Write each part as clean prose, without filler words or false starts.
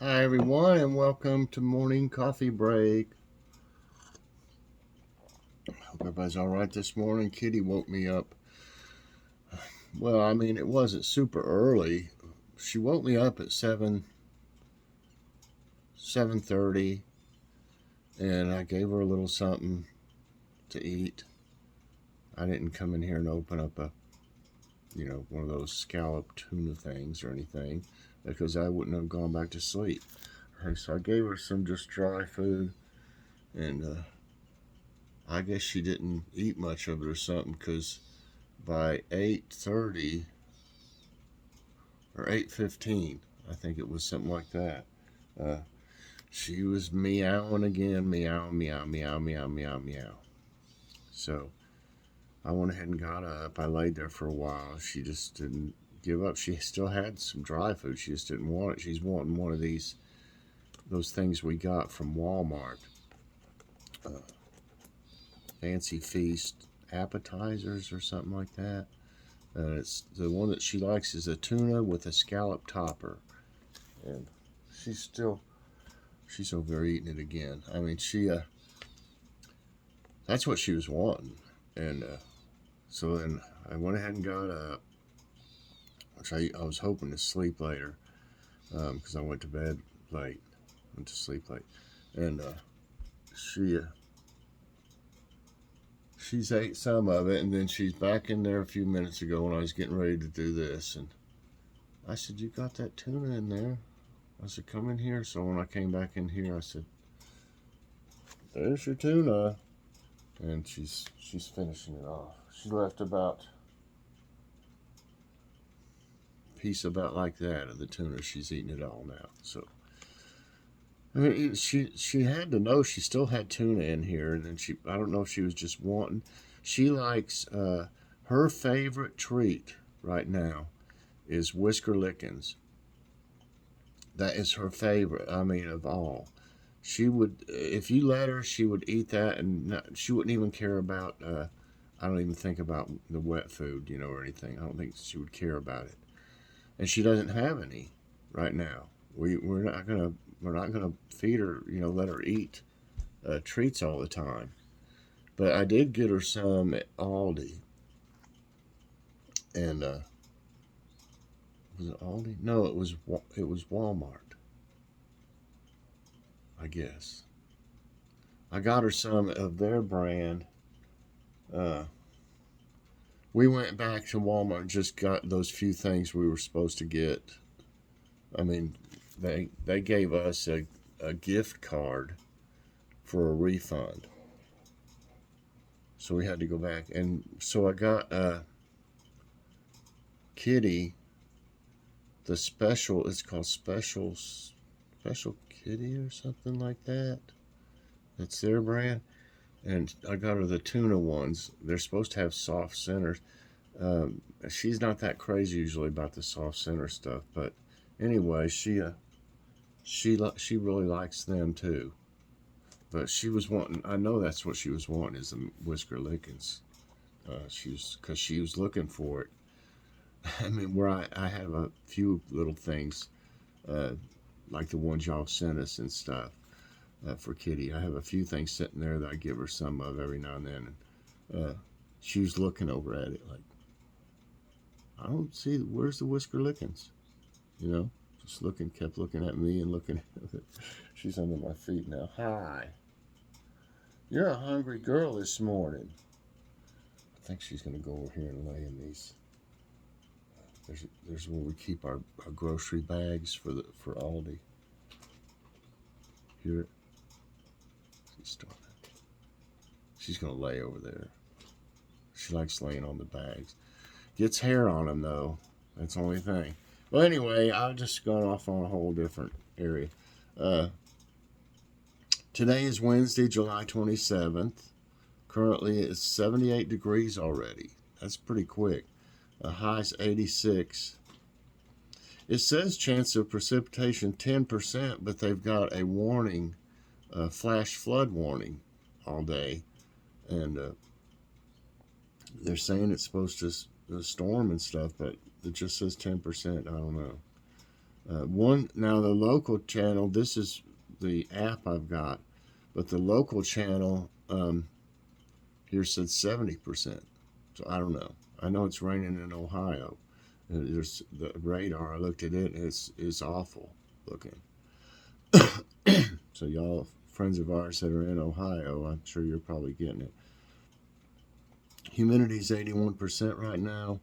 Hi everyone and welcome to morning coffee break. Hope everybody's alright this morning. Kitty woke me up. Well, I mean, it wasn't super early. She woke me up at 7:30, and I gave her a little something to eat. I didn't come in here and open up one of those scalloped tuna things or anything because I wouldn't have gone back to sleep. So I gave her some just dry food, and I guess she didn't eat much of it or something because by 8:30 or 8:15, I think it was something like that, uh, she was meowing again, meow, meow, meow, meow, meow, meow. So I went ahead and got up. I laid there for a while. She just didn't give up. She still had some dry food. She just didn't want it. She's wanting one of those things we got from Walmart. Uh, Fancy Feast appetizers or something like that. It's the one that she likes is a tuna with a scallop topper, and she's over eating it again. I mean, that's what she was wanting, and so then I went ahead and got up, which I was hoping to sleep later, because I went to bed late, went to sleep late, and she she's ate some of it, and then she's back in there a few minutes ago when I was getting ready to do this, and I said, "You got that tuna in there?" I said, "Come in here." So when I came back in here, I said, "There's your tuna," and she's finishing it off. She left about a piece about like that of the tuna. She's eating it all now. So I mean, she had to know she still had tuna in here, and then I don't know if she was just wanting. She likes her favorite treat right now is Whisker Lickens. That is her favorite. I mean, of all. She would, if you let her, she would eat that, and she wouldn't even care about. I don't even think about the wet food, or anything. I don't think she would care about it, and she doesn't have any right now. We're not gonna feed her, let her eat treats all the time. But I did get her some at Aldi, and was it Aldi? No, it was Walmart, I guess. I got her some of their brand. Uh, we went back to Walmart and just got those few things we were supposed to get. I mean, they gave us a gift card for a refund, so we had to go back. And so I got Kitty the special. It's called Special Kitty or something like that. That's their brand. And I got her the tuna ones. They're supposed to have soft centers. She's not that crazy usually about the soft center stuff, but anyway, she really likes them too. But she was wanting. I know that's what she was wanting is the Whisker Lickens. Because she was looking for it. I mean, where I have a few little things, uh, like the ones y'all sent us and stuff, for Kitty. I have a few things sitting there that I give her some of every now and then. And, she was looking over at it like, I don't see, where's the Whisker Lickens? You know, just kept looking at me and looking at it. She's under my feet now. Hi. You're a hungry girl this morning. I think she's going to go over here and lay in these. There's where we keep our grocery bags for Aldi. Hear it? She's going to lay over there. She likes laying on the bags. Gets hair on them, though. That's the only thing. Well, anyway, I've just gone off on a whole different area. Today is Wednesday, July 27th. Currently, it's 78 degrees already. That's pretty quick. The high's 86. It says chance of precipitation 10%, but they've got a warning, a flash flood warning all day. And they're saying it's supposed to storm and stuff, but it just says 10%. I don't know. Now the local channel, this is the app I've got, but the local channel here said 70%. So I don't know. I know it's raining in Ohio. There's the radar. I looked at it. It's awful looking. So y'all, friends of ours that are in Ohio, I'm sure you're probably getting it. Humidity is 81% right now.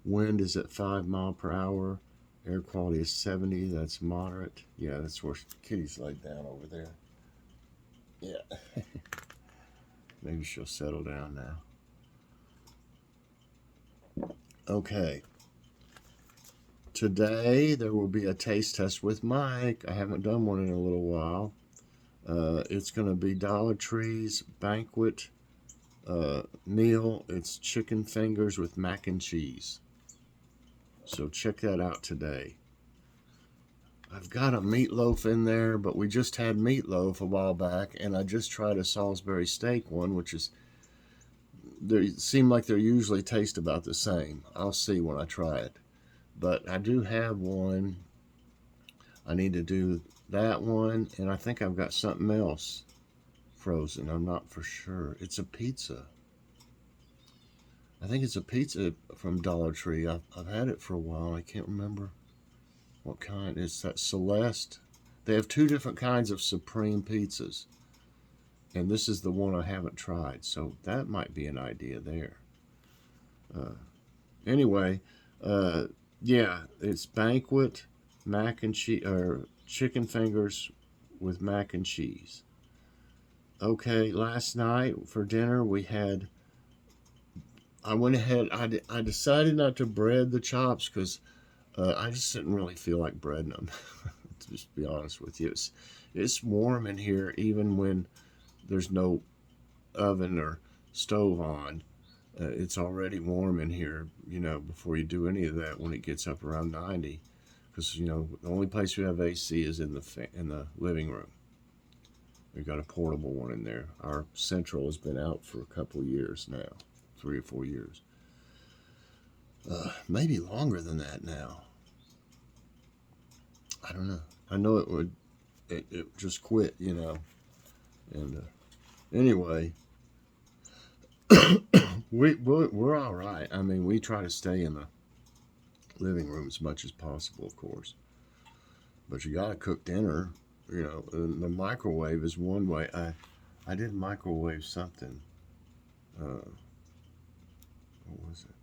Wind is at 5 miles per hour. Air quality is 70. That's moderate. Yeah, that's where Kitty's laid down over there. Yeah. Maybe she'll settle down now. Okay. Today there will be a taste test with Mike. I haven't done one in a little while. It's going to be Dollar Tree's banquet meal. It's chicken fingers with mac and cheese. So check that out today. I've got a meatloaf in there, but we just had meatloaf a while back, and I just tried a Salisbury steak one, which is, they seem like they usually taste about the same. I'll see when I try it. But I do have one. I need to do that one, and I think I've got something else frozen. I'm not for sure. It's a pizza. I think it's a pizza from Dollar Tree. I've had it for a while. I can't remember what kind. It's that Celeste. They have two different kinds of Supreme pizzas, and this is the one I haven't tried. So that might be an idea there. Anyway, yeah, it's banquet mac and cheese or chicken fingers with mac and cheese. Okay, last night for dinner we had. I went ahead. I decided not to bread the chops because I just didn't really feel like breading them. To just be honest with you, it's warm in here even when there's no oven or stove on. It's already warm in here, before you do any of that when it gets up around 90. Because, the only place we have AC is in the living room. We've got a portable one in there. Our central has been out for a couple of years now, 3 or 4 years. Maybe longer than that now. I don't know. I know it just quit, And anyway, we're all right. I mean, we try to stay in the living room as much as possible, of course. But you got to cook dinner. The microwave is one way. I did microwave something. What was it?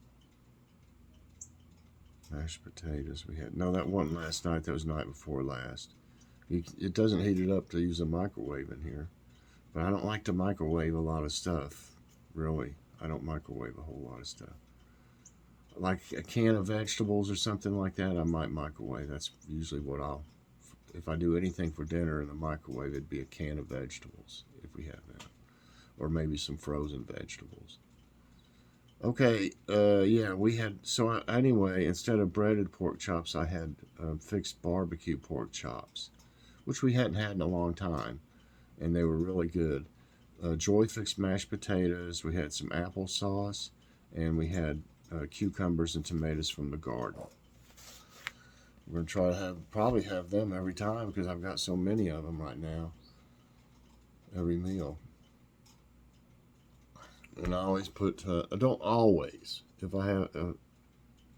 Mashed potatoes we had. No, that wasn't last night. That was night before last. It doesn't heat it up to use a microwave in here. But I don't like to microwave a lot of stuff. Really. I don't microwave a whole lot of stuff. Like a can of vegetables or something like that, I might microwave. That's usually what if I do anything for dinner in the microwave, it'd be a can of vegetables, if we have that. Or maybe some frozen vegetables. Okay, yeah, we had, anyway, instead of breaded pork chops, I had fixed barbecue pork chops, which we hadn't had in a long time, and they were really good. Joy fixed mashed potatoes, we had some applesauce, and we had cucumbers and tomatoes from the garden. We're going to try to probably have them every time because I've got so many of them right now, every meal. And I always put, I don't always, if I have,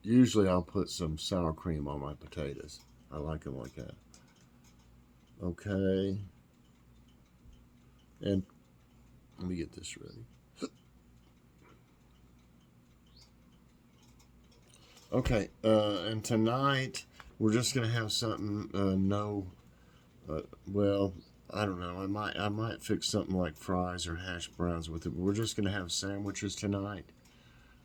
usually I'll put some sour cream on my potatoes. I like them like that. Okay. And let me get this ready. Okay, and tonight we're just gonna have something. Well, I don't know. I might fix something like fries or hash browns with it. But we're just gonna have sandwiches tonight.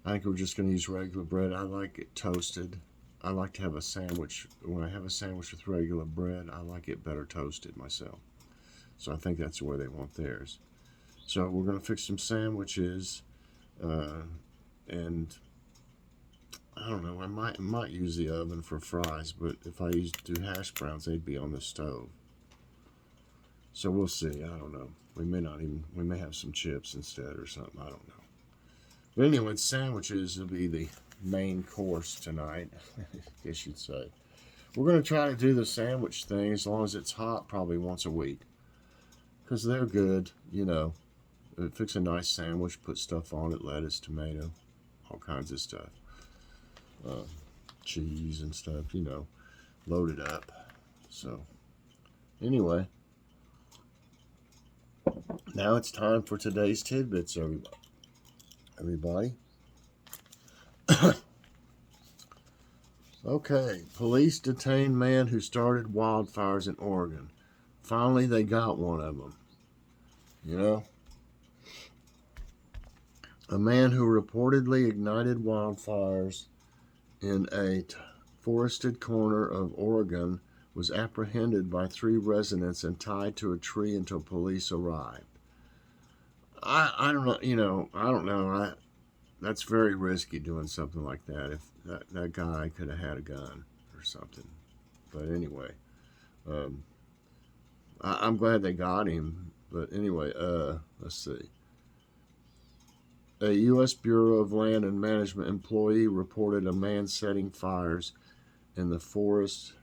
I think we're just gonna use regular bread. I like it toasted. I like to have a sandwich. When I have a sandwich with regular bread, I like it better toasted myself. So I think that's the way they want theirs. So we're gonna fix some sandwiches, and I don't know. I might use the oven for fries, but if I do hash browns, they'd be on the stove. So we'll see. I don't know. We may have some chips instead or something. I don't know. But anyway, sandwiches will be the main course tonight, I guess you'd say. We're going to try to do the sandwich thing as long as it's hot, probably once a week. Because they're good, you know. Fix a nice sandwich, put stuff on it, lettuce, tomato, all kinds of stuff. Uh, Cheese and stuff, you know, load it up. So, anyway, now it's time for today's tidbits, everybody. Okay, police detain man who started wildfires in Oregon. Finally, they got one of them. You know, a man who reportedly ignited wildfires in a forested corner of Oregon was apprehended by 3 residents and tied to a tree until police arrived. I don't know, you know, I don't know. That's very risky doing something like that. If that guy could have had a gun or something. But anyway, I'm glad they got him. But anyway, let's see. A U.S. Bureau of Land and Management employee reported a man setting fires in the forest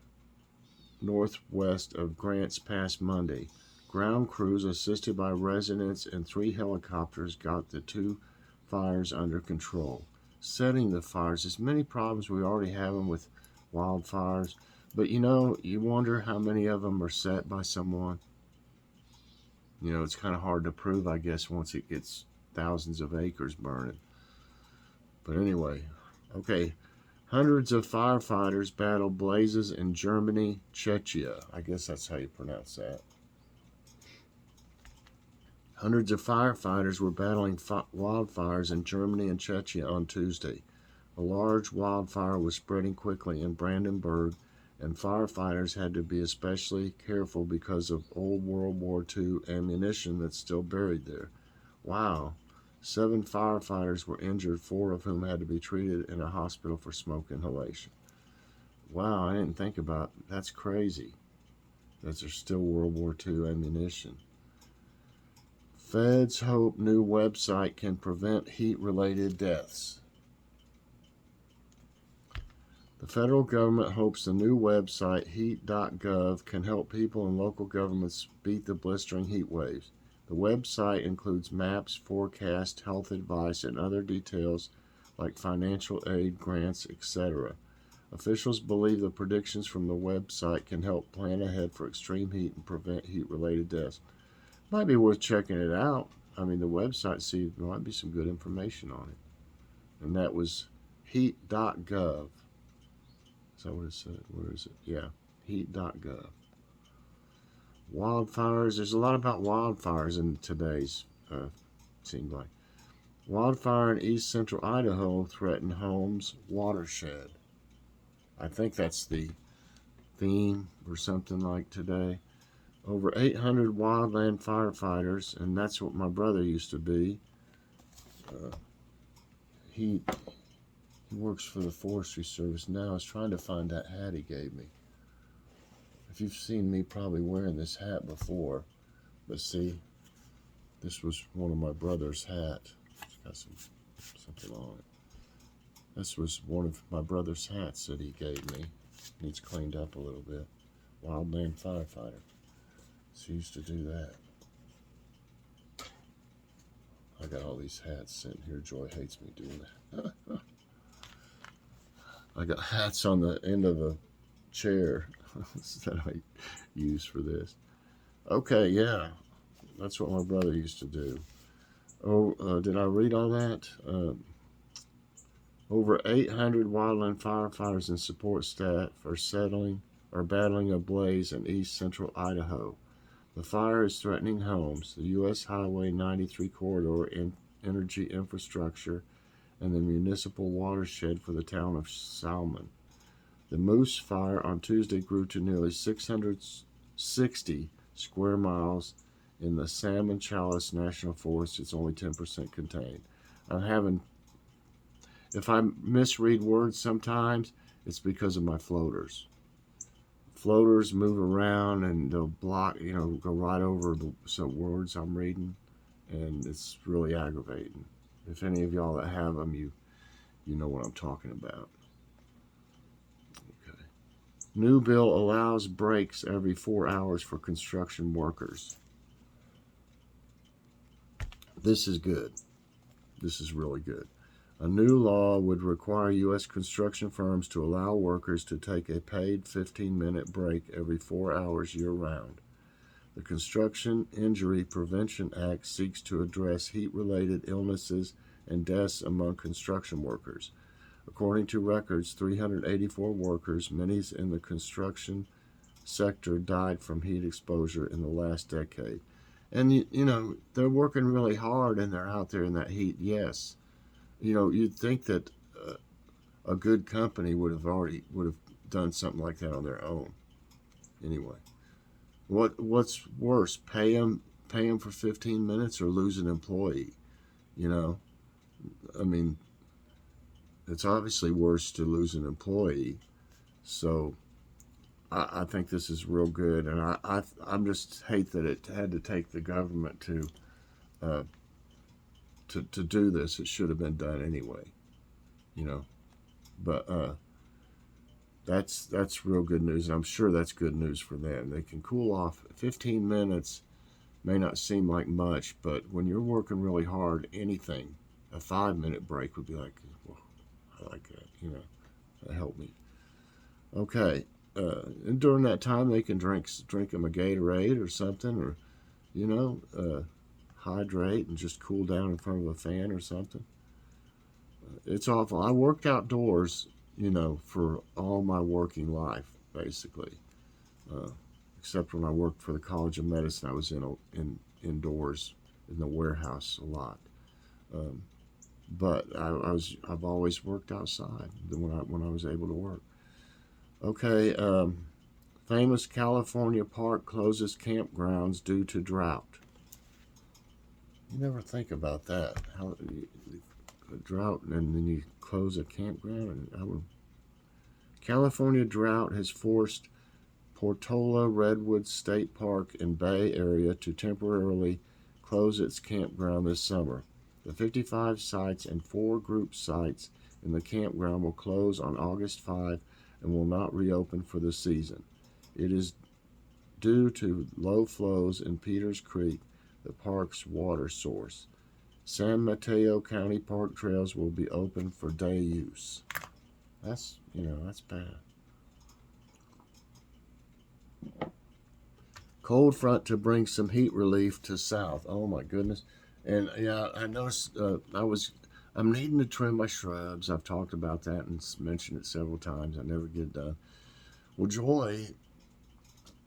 northwest of Grants Pass Monday. Ground crews, assisted by residents and 3 helicopters, got the 2 fires under control. Setting the fires, there's many problems we already have them with wildfires, but you know, you wonder how many of them are set by someone. You know, it's kind of hard to prove, I guess, once it gets thousands of acres burning. But anyway, okay. Hundreds of firefighters battle blazes in Germany, Czechia. I guess that's how you pronounce that. Hundreds of firefighters were battling wildfires in Germany and Czechia on Tuesday. A large wildfire was spreading quickly in Brandenburg, and firefighters had to be especially careful because of old World War II ammunition that's still buried there. Wow. 7 firefighters were injured, 4 of whom had to be treated in a hospital for smoke inhalation. Wow, I didn't think about it. That's crazy. That there's still World War II ammunition. Feds hope new website can prevent heat-related deaths. The federal government hopes the new website, heat.gov, can help people and local governments beat the blistering heat waves. The website includes maps, forecasts, health advice, and other details like financial aid, grants, etc. Officials believe the predictions from the website can help plan ahead for extreme heat and prevent heat-related deaths. Might be worth checking it out. I mean, the website, see, there might be some good information on it. And that was heat.gov. Is that what it said? Where is it? Yeah, heat.gov. Wildfires. There's a lot about wildfires in today's, seemed like. Wildfire in east central Idaho threatened homes watershed. I think that's the theme or something like today. Over 800 wildland firefighters, and that's what my brother used to be. He works for the Forestry Service now. I was trying to find that hat he gave me. If you've seen me probably wearing this hat before, but see, this was one of my brother's hats. It's got something on it. This was one of my brother's hats that he gave me. Needs cleaned up a little bit. Wildland firefighter. So he used to do that. I got all these hats sitting here. Joy hates me doing that. I got hats on the end of a chair that I use for this. Okay, yeah. That's what my brother used to do. Oh, did I read all that? Over 800 wildland firefighters and support staff are battling a blaze in east central Idaho. The fire is threatening homes, the U.S. Highway 93 corridor, energy infrastructure, and the municipal watershed for the town of Salmon. The Moose Fire on Tuesday grew to nearly 660 square miles in the Salmon Chalice National Forest. It's only 10% contained. If I misread words sometimes, it's because of my floaters. Floaters move around and they'll block, go right over some words I'm reading, and it's really aggravating. If any of y'all that have them, you know what I'm talking about. Okay. New bill allows breaks every 4 hours for construction workers. This is good. This is really good. A new law would require U.S. construction firms to allow workers to take a paid 15-minute break every 4 hours year-round. The Construction Injury Prevention Act seeks to address heat-related illnesses and deaths among construction workers. According to records, 384 workers, many in the construction sector, died from heat exposure in the last decade. And, you know, they're working really hard and they're out there in that heat, yes. You know, you'd think that a good company would have done something like that on their own. Anyway, what's worse, pay them for 15 minutes or lose an employee? You know, I mean, it's obviously worse to lose an employee. So I think this is real good, and I just hate that it had to take the government to do this. It should have been done anyway, you know. But that's real good news, and I'm sure that's good news for them. They can cool off. 15 minutes may not seem like much, but when you're working really hard, anything, a 5-minute break would be like, well, I like that, you know, that helped me. Okay, and during that time, they can drink them a Gatorade or something, or, you know, hydrate and just cool down in front of a fan or something. It's awful. I worked outdoors, you know, for all my working life, basically. Except when I worked for the College of Medicine, I was indoors in the warehouse a lot. But I've always worked outside when I was able to work. Okay, famous California park closes campgrounds due to drought. You never think about that. How a drought and then you close a campground. California drought has forced Portola Redwood State Park in Bay Area to temporarily close its campground this summer. The 55 sites and 4 group sites in the campground will close on August 5 and will not reopen for the season. It is due to low flows in Peters Creek, the park's water source. San Mateo County Park trails will be open for day use. That's bad. Cold front to bring some heat relief to south. Oh my goodness. And yeah, I noticed I'm needing to trim my shrubs. I've talked about that and mentioned it several times. I never get it done. Well, Joy,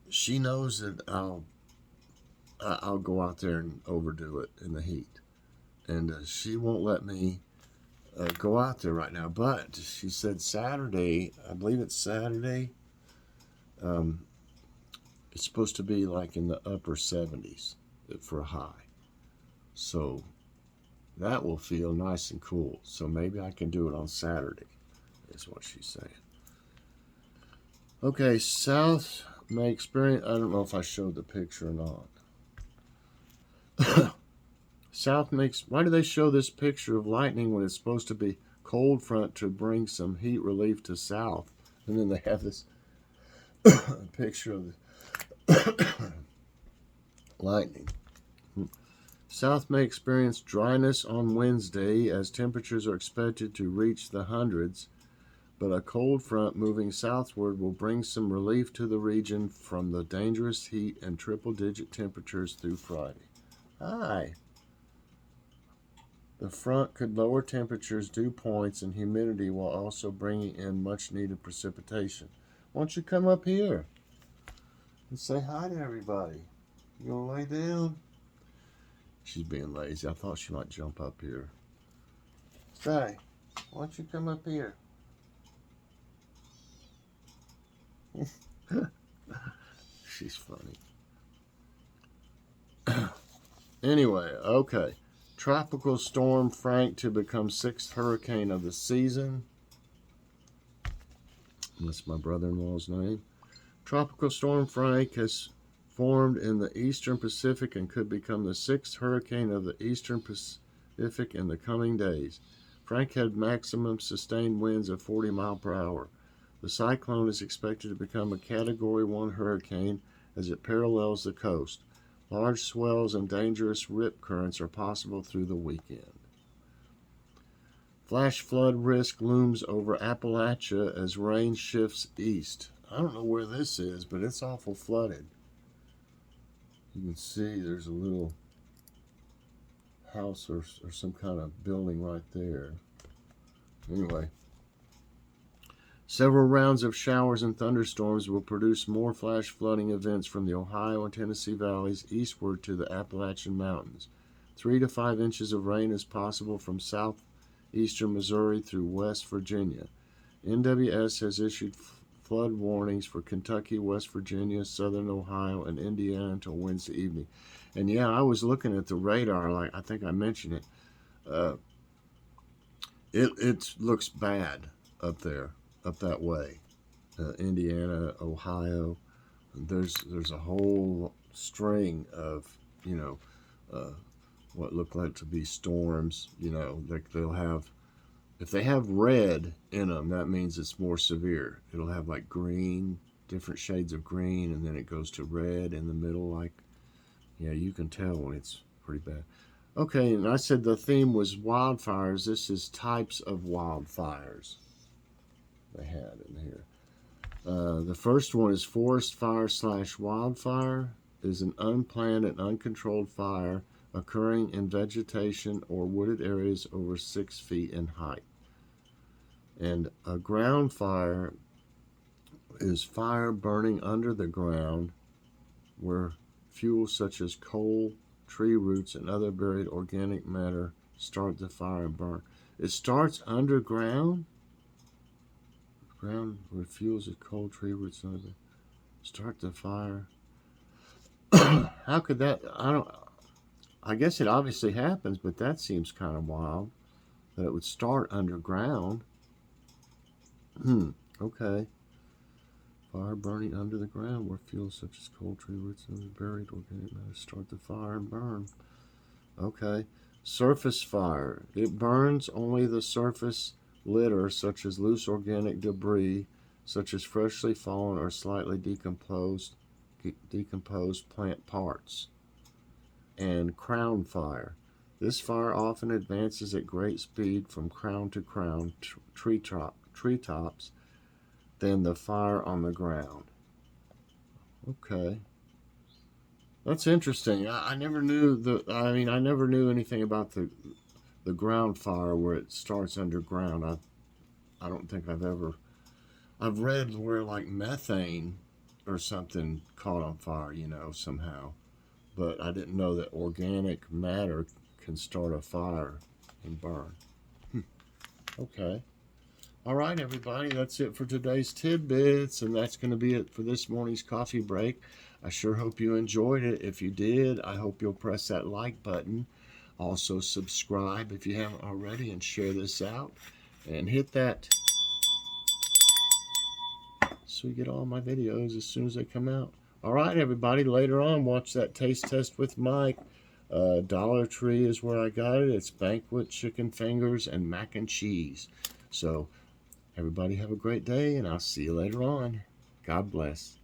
she knows that I'll go out there and overdo it in the heat. And she won't let me go out there right now. But she said Saturday, I believe it's Saturday, it's supposed to be like in the upper 70s for a high. So that will feel nice and cool. So maybe I can do it on Saturday, is what she's saying. Okay, South may experience, I don't know if I showed the picture or not. South makes, why do they show this picture of lightning when it's supposed to be cold front to bring some heat relief to South? And then they have this picture of the lightning. South may experience dryness on Wednesday as temperatures are expected to reach the hundreds, but a cold front moving southward will bring some relief to the region from the dangerous heat and triple-digit temperatures through Friday. Hi. The front could lower temperatures, dew points, and humidity while also bringing in much-needed precipitation. Why don't you come up here and say hi to everybody? You gonna lay down? She's being lazy. I thought she might jump up here. Say, why don't you come up here? She's funny. Anyway, okay. Tropical Storm Frank to become 6th hurricane of the season. That's my brother-in-law's name. Tropical Storm Frank has formed in the eastern Pacific and could become the 6th hurricane of the eastern Pacific in the coming days. Frank had maximum sustained winds of 40 miles per hour. The cyclone is expected to become a Category 1 hurricane as it parallels the coast. Large swells and dangerous rip currents are possible through the weekend. Flash flood risk looms over Appalachia as rain shifts east. I don't know where this is, but it's awful flooded. You can see there's a little house or some kind of building right there. Anyway, several rounds of showers and thunderstorms will produce more flash flooding events from the Ohio and Tennessee valleys eastward to the Appalachian Mountains. 3 to 5 inches of rain is possible from southeastern Missouri through West Virginia. NWS has issued flood warnings for Kentucky, West Virginia, southern Ohio, and Indiana until Wednesday evening. And yeah, I was looking at the radar, like I think I mentioned it. It looks bad up there, up that way. Indiana, Ohio. There's a whole string of, what look like to be storms. Like they'll have, if they have red in them, that means it's more severe. It'll have like green, different shades of green, and then it goes to red in the middle. Like, yeah, you can tell when it's pretty bad. Okay, and I said the theme was wildfires. This is types of wildfires they had in here. The first one is forest fire / wildfire. Is an unplanned and uncontrolled fire occurring in vegetation or wooded areas over 6 feet in height. And a ground fire is fire burning under the ground where fuels such as coal, tree roots, and other buried organic matter start the fire and burn. It starts underground? Ground where fuels of coal, tree roots, and other start the fire. How could that? I guess it obviously happens, but that seems kind of wild that it would start underground. Okay. Fire burning under the ground where fuels such as coal, tree roots, and other buried organic matter start the fire and burn. Okay. Surface fire. It burns only the surface litter such as loose organic debris, such as freshly fallen or slightly decomposed plant parts. And crown fire. This fire often advances at great speed from crown to crown, treetops, than the fire on the ground. Okay. That's interesting. I never knew I never knew anything about the ground fire where it starts underground. I don't think I've read where like methane or something caught on fire, somehow. But I didn't know that organic matter can start a fire and burn. Okay. All right, everybody, that's it for today's tidbits, and that's going to be it for this morning's coffee break. I sure hope you enjoyed it. If you did, I hope you'll press that like button. Also, subscribe if you haven't already, and share this out. And hit that so you get all my videos as soon as they come out. All right, everybody, later on, watch that taste test with Mike. Dollar Tree is where I got it. It's banquet chicken fingers and mac and cheese. So, everybody have a great day, and I'll see you later on. God bless.